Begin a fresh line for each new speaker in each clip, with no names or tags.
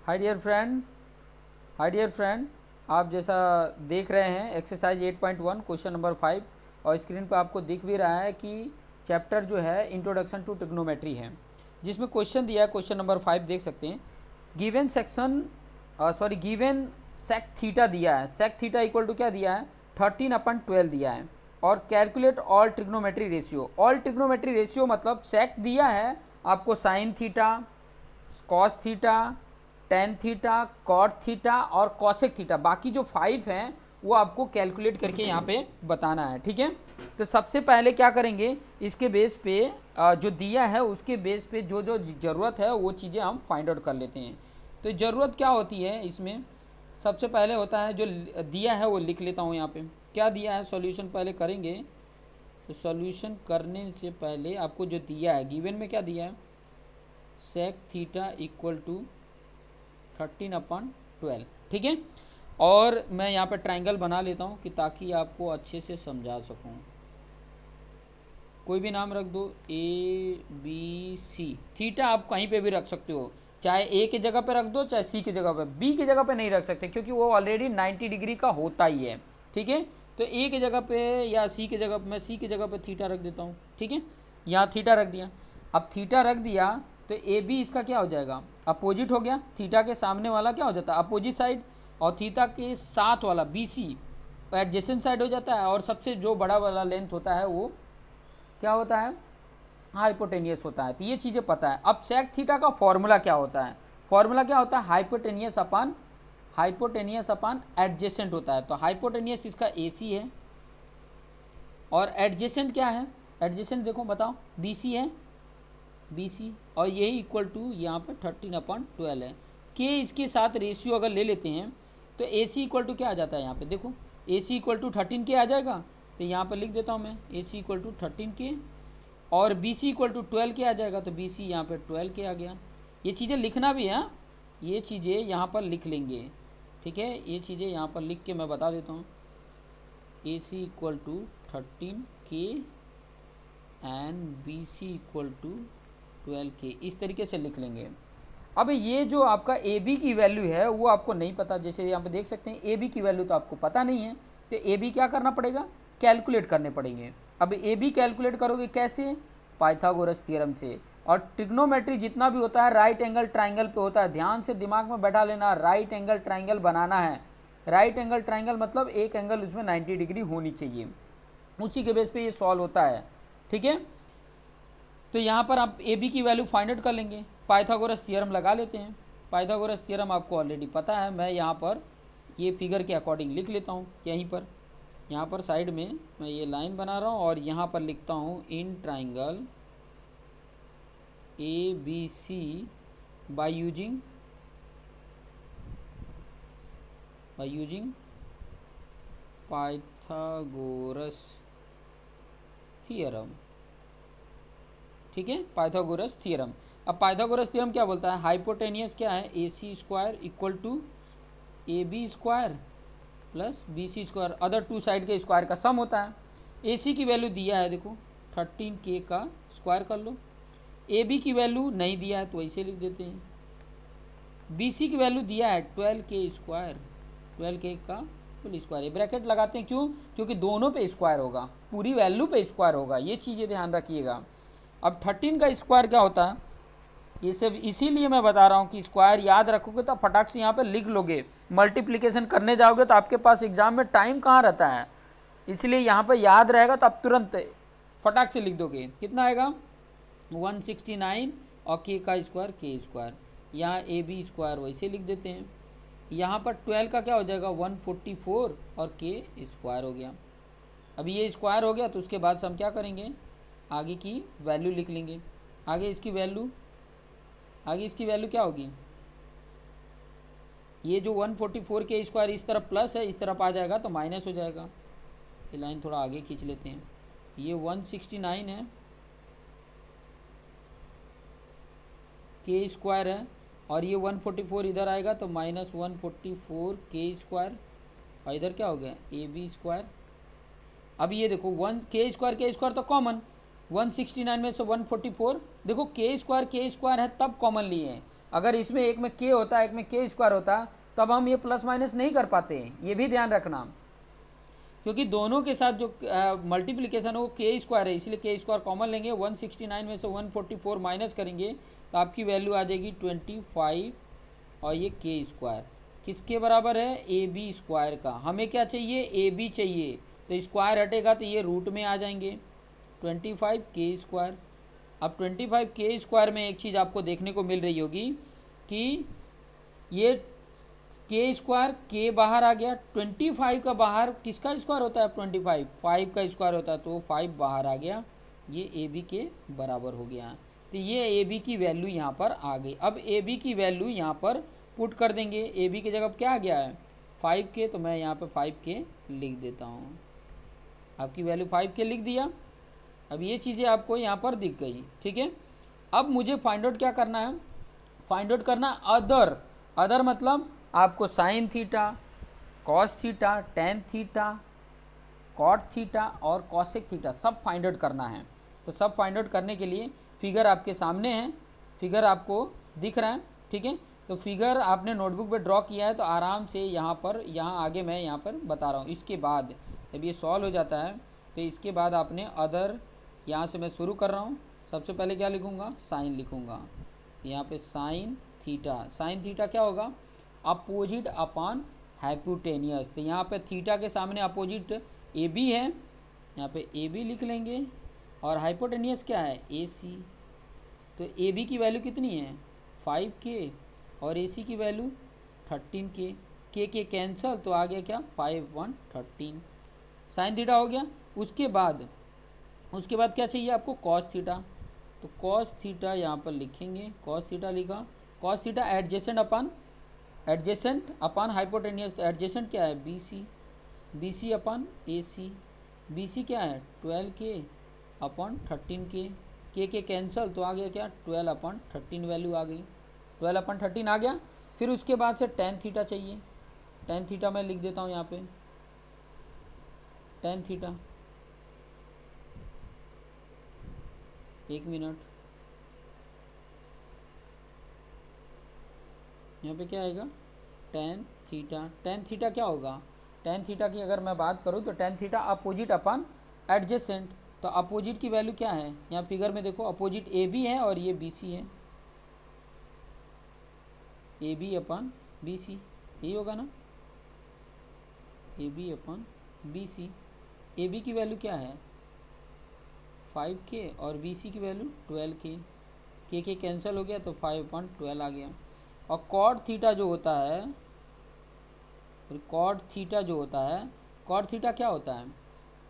Hi dear friend, आप जैसा देख रहे हैं एक्सरसाइज 8.1 क्वेश्चन नंबर 5 और स्क्रीन पर आपको दिख भी रहा है कि चैप्टर जो है इंट्रोडक्शन टू ट्रिग्नोमेट्री है, जिसमें क्वेश्चन दिया है। क्वेश्चन नंबर 5 देख सकते हैं। गिवन गिवन सेक थीटा दिया है। सेक थीटा इक्वल टू क्या दिया है? 13/12 दिया है। और calculate all trigonometry ratio. All trigonometry ratio मतलब सेक दिया है आपको sine theta, cos theta, tan theta, cot theta और कॉसेक थीटा, बाकी जो 5 हैं वो आपको कैलकुलेट करके यहाँ पे बताना है। ठीक है, तो सबसे पहले क्या करेंगे, इसके बेस पे जो दिया है उसके बेस पे जो जो ज़रूरत है वो चीज़ें हम फाइंड आउट कर लेते हैं। तो ज़रूरत क्या होती है इसमें? सबसे पहले होता है जो दिया है वो लिख लेता हूँ यहाँ पे। क्या दिया है, सॉल्यूशन पहले करेंगे। तो सॉल्यूशन करने से पहले आपको जो दिया है गिवन में क्या दिया है, सेक थीटा इक्वल टू 13/12। ठीक है, और मैं यहाँ पर ट्रायंगल बना लेता हूँ कि ताकि आपको अच्छे से समझा सकूँ। कोई भी नाम रख दो, ए बी सी। थीटा आप कहीं पे भी रख सकते हो, चाहे ए की जगह पे रख दो चाहे सी की जगह पे। बी की जगह पे नहीं रख सकते क्योंकि वो ऑलरेडी 90 डिग्री का होता ही है। ठीक है, तो ए की जगह पे या सी की जगह पे, मैं सी की जगह पे थीटा रख देता हूँ। ठीक है, यहाँ थीटा रख दिया। अब थीटा रख दिया तो ए बी इसका क्या हो जाएगा, अपोजिट हो गया। थीटा के सामने वाला क्या हो जाता है, अपोजिट साइड। और थीटा के साथ वाला बी सी एडजेसेंट साइड हो जाता है। और सबसे जो बड़ा वाला लेंथ होता है वो क्या होता है, हाइपोटेनियस होता है। तो ये चीज़ें पता है। अब सेक थीटा का फॉर्मूला क्या होता है? फॉर्मूला क्या होता है, हाइपोटेनियस अपन एडजेसेंट होता है। तो हाइपोटेनियस इसका ए सी है और एडजेसेंट क्या है, एडजेसेंट देखो बताओ, बी सी है, बी सी। और यही इक्वल टू यहाँ पे 13/12 है। के इसके साथ रेशियो अगर ले लेते हैं तो ए सी इक्वल टू क्या आ जाता है, यहाँ पे देखो ए सी इक्वल टू 13 के आ जाएगा। तो यहाँ पर लिख देता हूँ मैं, ए सी इक्वल टू 13 के, और बी सी इक्वल टू 12 के आ जाएगा। तो बी सी यहाँ पर 12 के आ गया। ये चीज़ें लिखना भी है, ये चीज़ें यहाँ पर लिख लेंगे। ठीक है, ये चीज़ें यहाँ पर लिख के मैं बता देता हूँ। ए सी इक्वल टू 13 के and B C equal to 12 के, इस तरीके से लिख लेंगे। अब ये जो आपका ए बी की वैल्यू है वो आपको नहीं पता। जैसे यहाँ पे देख सकते हैं ए बी की वैल्यू तो आपको पता नहीं है, तो ए बी क्या करना पड़ेगा, कैलकुलेट करने पड़ेंगे। अब ए बी कैलकुलेट करोगे कैसे, पाइथागोरस थ्योरम से। और ट्रिग्नोमेट्री जितना भी होता है राइट एंगल ट्राइंगल पे होता है। ध्यान से दिमाग में बैठा लेना, राइट एंगल ट्राइंगल बनाना है। राइट एंगल ट्राइंगल मतलब एक एंगल उसमें 90 डिग्री होनी चाहिए, उसी के बेस पे ये सॉल्व होता है। ठीक है, तो यहाँ पर आप ए बी की वैल्यू फाइंड आउट कर लेंगे। पाइथागोरस थ्योरम लगा लेते हैं। पाइथागोरस थ्योरम आपको ऑलरेडी पता है, मैं यहाँ पर ये फिगर के अकॉर्डिंग लिख लेता हूँ। यहीं पर यहाँ पर साइड में मैं ये लाइन बना रहा हूँ और यहाँ पर लिखता हूँ in triangle A B C by using Pythagoras theorem. ठीक है, पाइथागोरस थ्योरम। अब पाइथागोरस थ्योरम क्या बोलता है, हाइपोटेनियस क्या है, A C square equal to A B square plus B C square, other two side के स्क्वायर का सम होता है। ए सी की वैल्यू दिया है देखो 13 के का स्क्वायर कर लो। ए बी की वैल्यू नहीं दिया है तो वैसे लिख देते हैं। बी सी की वैल्यू दिया है 12 के स्क्वायर, 12 के का फुल स्क्वायर। ब्रैकेट लगाते हैं क्यों, क्योंकि दोनों पे स्क्वायर होगा, पूरी वैल्यू पे स्क्वायर होगा। ये चीज़ें ध्यान रखिएगा। अब 13 का स्क्वायर क्या होता है, ये सब इसीलिए मैं बता रहा हूँ कि स्क्वायर याद रखोगे तो फटाक से यहाँ पे लिख लोगे। मल्टीप्लिकेशन करने जाओगे तो आपके पास एग्जाम में टाइम कहाँ रहता है, इसलिए यहाँ पे याद रहेगा तो आप तुरंत फटाक से लिख दोगे। कितना आएगा 169 और के का स्क्वायर के स्क्वायर, यहाँ ए बी स्क्वायर वैसे लिख देते हैं। यहाँ पर 12 का क्या हो जाएगा 144 और के स्क्वायर हो गया। अब ये स्क्वायर हो गया तो उसके बाद से हम क्या करेंगे, आगे की वैल्यू लिख लेंगे। आगे इसकी वैल्यू क्या होगी, ये जो 144 के स्क्वायर इस तरफ प्लस है, इस तरफ आ जाएगा तो माइनस हो जाएगा। ये लाइन थोड़ा आगे खींच लेते हैं। ये 169 है, के स्क्वायर है, और ये 144 इधर आएगा तो माइनस 144 के स्क्वायर, और इधर क्या हो गया ए बी स्क्वायर। अब ये देखो 1 के स्क्वायर तो कॉमन, 169 में से 144 देखो के स्क्वायर है तब कॉमन लिए हैं। अगर इसमें एक में के होता, एक में के स्क्वायर होता, तब हम ये प्लस माइनस नहीं कर पाते हैं, ये भी ध्यान रखना, क्योंकि दोनों के साथ जो मल्टीप्लिकेशन है वो के स्क्वायर है, इसलिए के स्क्वायर कॉमन लेंगे। 169 में से 144 माइनस करेंगे तो आपकी वैल्यू आ जाएगी 25, और ये के स्क्वायर किसके बराबर है, ए बी स्क्वायर का। हमें क्या चाहिए, ए बी चाहिए, तो स्क्वायर हटेगा तो ये रूट में आ जाएंगे 25 के स्क्वायर। अब 25 के स्क्वायर में एक चीज़ आपको देखने को मिल रही होगी कि ये के स्क्वायर के बाहर आ गया, 25 का बाहर किसका स्क्वायर होता है, 25 5 का स्क्वायर होता है, तो 5 बाहर आ गया, ये ए बी के बराबर हो गया। तो ये ए बी की वैल्यू यहाँ पर आ गई। अब ए बी की वैल्यू यहाँ पर पुट कर देंगे, ए बी की जगह क्या आ गया है 5 के, तो मैं यहाँ पर 5 के लिख देता हूँ, आपकी वैल्यू 5 के लिख दिया। अब ये चीज़ें आपको यहाँ पर दिख गई, ठीक है। अब मुझे फाइंड आउट क्या करना है, फाइंड आउट करना अदर मतलब आपको sine theta, cos theta, tan theta, cot theta और कॉसेक थीटा सब फाइंड आउट करना है। तो सब फाइंड आउट करने के लिए फिगर आपके सामने है, फिगर आपको दिख रहा है, ठीक है। तो फिगर आपने नोटबुक पे ड्रॉ किया है, तो आराम से यहाँ पर, यहाँ आगे मैं यहाँ पर बता रहा हूँ। इसके बाद जब ये सॉल्व हो जाता है तो इसके बाद आपने अदर, यहाँ से मैं शुरू कर रहा हूँ। सबसे पहले क्या लिखूँगा, साइन लिखूँगा, यहाँ पे साइन थीटा। साइन थीटा क्या होगा, अपोजिट अपॉन हाइपोटेनियस। तो यहाँ पे थीटा के सामने अपोजिट ए बी है, यहाँ पे ए बी लिख लेंगे, और हाइपोटेनियस क्या है, ए सी। तो ए बी की वैल्यू कितनी है 5 के, और ए सी की वैल्यू 13 के कैंसल, तो आ गया क्या 5 1 13। साइन थीटा हो गया। उसके बाद क्या चाहिए आपको, कॉस थीटा। तो कॉस थीटा यहाँ पर लिखेंगे, कॉस थीटा लिखा। Cos theta adjacent upon hypotenuse. तो एडजेसेंट क्या है, बी सी अपॉन ए सी। बी सी क्या है 12 के अपॉन 13 के कैंसल, तो आ गया क्या 12 अपॉन 13 वैल्यू आ गई, 12 अपॉन 13 आ गया। फिर उसके बाद से टेन थीटा चाहिए, टेन थीटा मैं लिख देता हूँ यहाँ पे, टेन थीटा, एक मिनट, यहाँ पे क्या आएगा टेन थीटा। टेन थीटा क्या होगा, टेन थीटा की अगर मैं बात करूँ तो टेन थीटा अपोजिट अपन एडजेसेंट। तो अपोजिट की वैल्यू क्या है, यहाँ फिगर में देखो अपोजिट ए बी है और ये बी सी है, ए बी अपन बी सी, यही होगा ना, A B upon B C. A B की वैल्यू क्या है 5 के, और बी सी की वैल्यू 12 के कैंसिल हो गया, तो 5/12 आ गया। और कॉट थीटा जो होता है, कॉट थीटा क्या होता है,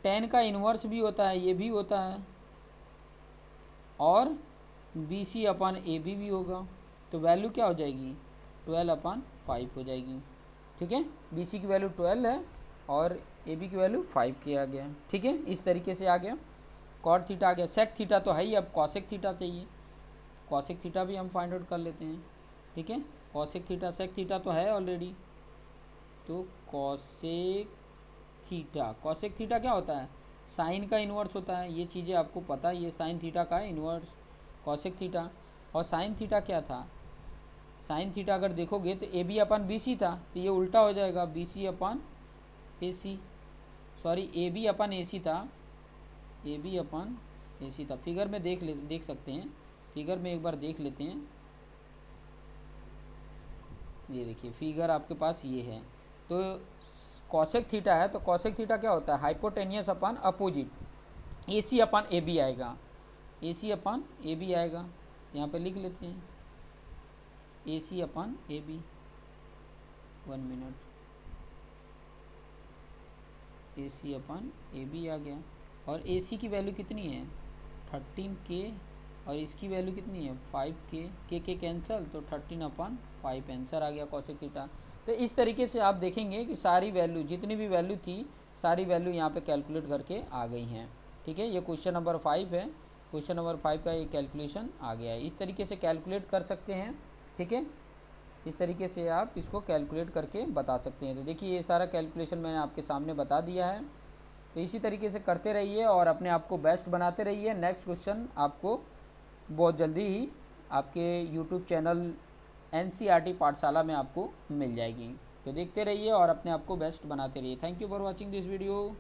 टेन का इन्वर्स भी होता है, ये भी होता है, और B C upon A B भी होगा। तो वैल्यू क्या हो जाएगी 12/5 हो जाएगी, ठीक है। बी सी की वैल्यू 12 है और ए बी की वैल्यू 5 की आ गया, ठीक है। इस तरीके से आ गया, कॉट थीटा आ गया। सेक थीटा तो है ही, अब कॉसेक थीटा चाहिए, कॉसेक थीटा भी हम फाइंड आउट कर लेते हैं, ठीक है। कॉसेक थीटा, सेक थीटा तो है ऑलरेडी, तो कॉसेक थीटा क्या होता है, साइन का इन्वर्स होता है, ये चीज़ें आपको पता है, ये साइन थीटा का इन्वर्स कॉसेक थीटा। और साइन थीटा क्या था, साइन थीटा अगर देखोगे तो ए बी अपन बी सी था, तो ये उल्टा हो जाएगा, B C upon A C, sorry A B upon A C था, A B upon A C था। फिगर में देख सकते हैं, फिगर में एक बार देख लेते हैं, ये देखिए फिगर आपके पास ये है। तो कॉसेक थीटा है, तो कॉसेक थीटा क्या होता है, hypotenuse upon opposite, A C upon A B आएगा, A C upon A B आएगा, यहाँ पे लिख लेते हैं A C upon A B, 1 minute, A C upon A B आ गया। और ए सी की वैल्यू कितनी है 13 के, और इसकी वैल्यू कितनी है 5 के कैंसल, तो 13/5 आंसर आ गया कॉसेक थीटा। तो इस तरीके से आप देखेंगे कि सारी वैल्यू, जितनी भी वैल्यू थी, सारी वैल्यू यहाँ पे कैलकुलेट करके आ गई हैं, ठीक है। ये क्वेश्चन नंबर 5 है, क्वेश्चन नंबर 5 का ये कैलकुलेशन आ गया है। इस तरीके से कैलकुलेट कर सकते हैं, ठीक है। इस तरीके से आप इसको कैलकुलेट करके बता सकते हैं। तो देखिए ये सारा कैलकुलेशन मैंने आपके सामने बता दिया है। तो इसी तरीके से करते रहिए और अपने आप को बेस्ट बनाते रहिए। नेक्स्ट क्वेश्चन आपको बहुत जल्दी ही आपके यूट्यूब चैनल NCERT पाठशाला में आपको मिल जाएगी। तो देखते रहिए और अपने आप को बेस्ट बनाते रहिए। Thank you for watching this video.